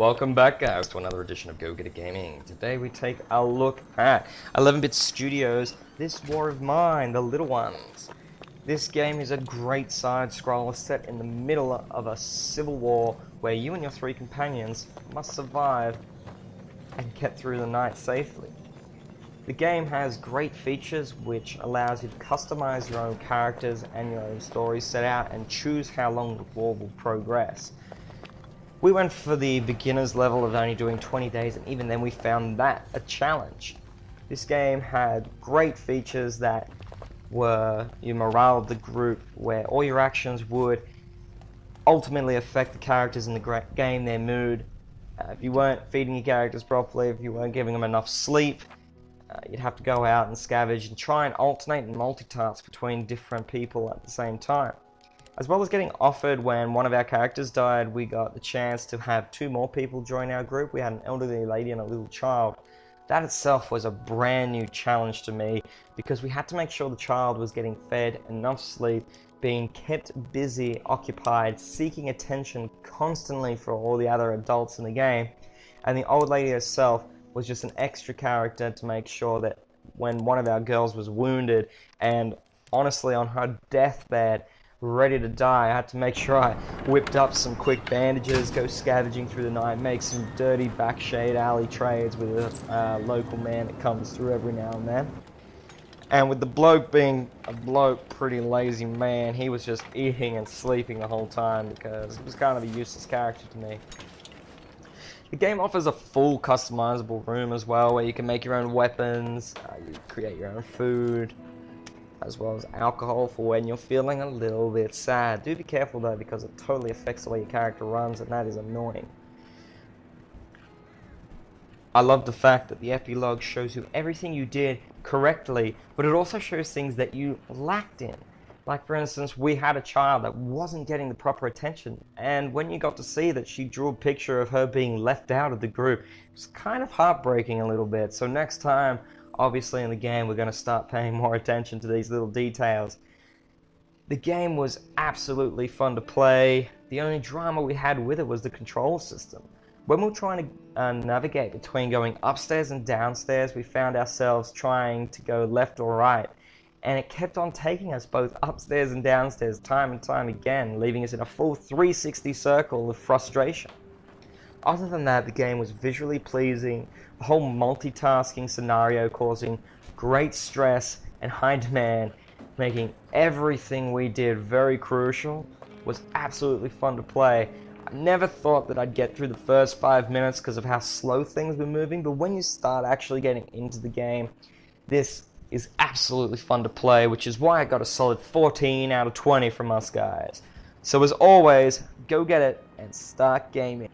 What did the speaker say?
Welcome back, guys, to another edition of GGIG Gaming. Today we take a look at 11-Bit Studios' This War of Mine, The Little Ones. This game is a great side-scroller set in the middle of a civil war where you and your three companions must survive and get through the night safely. The game has great features which allows you to customize your own characters and your own stories set out and choose how long the war will progress. We went for the beginner's level of only doing 20 days, and even then we found that a challenge. This game had great features that were your morale of the group, where all your actions would ultimately affect the characters in the game, their mood. If you weren't feeding your characters properly, if you weren't giving them enough sleep, you'd have to go out and scavenge and try and alternate and multitask between different people at the same time. As well as getting offered when one of our characters died, we got the chance to have two more people join our group. We had an elderly lady and a little child. That itself was a brand new challenge to me because we had to make sure the child was getting fed enough sleep, being kept busy, occupied, seeking attention constantly for all the other adults in the game. And the old lady herself was just an extra character to make sure that when one of our girls was wounded and honestly on her deathbed, ready to die, I had to make sure I whipped up some quick bandages, go scavenging through the night, make some dirty backshade alley trades with a local man that comes through every now and then. And with the bloke being a pretty lazy man, he was just eating and sleeping the whole time because he was kind of a useless character to me. The game offers a full customizable room as well, where you can make your own weapons, you create your own food, as well as alcohol for when you're feeling a little bit sad. Do be careful though, because it totally affects the way your character runs, and that is annoying. I love the fact that the epilogue shows you everything you did correctly, but it also shows things that you lacked in. Like, for instance, we had a child that wasn't getting the proper attention, and when you got to see that she drew a picture of her being left out of the group, it was kind of heartbreaking a little bit. So next time, obviously in the game, we're going to start paying more attention to these little details. The game was absolutely fun to play. The only drama we had with it was the control system. When we were trying to navigate between going upstairs and downstairs, we found ourselves trying to go left or right. And it kept on taking us both upstairs and downstairs time and time again, leaving us in a full 360 circle of frustration. Other than that, the game was visually pleasing, the whole multitasking scenario causing great stress and high demand, making everything we did very crucial, was absolutely fun to play. I never thought that I'd get through the first 5 minutes because of how slow things were moving, but when you start actually getting into the game, this is absolutely fun to play, which is why I got a solid 14 out of 20 from us guys. So as always, go get it and start gaming.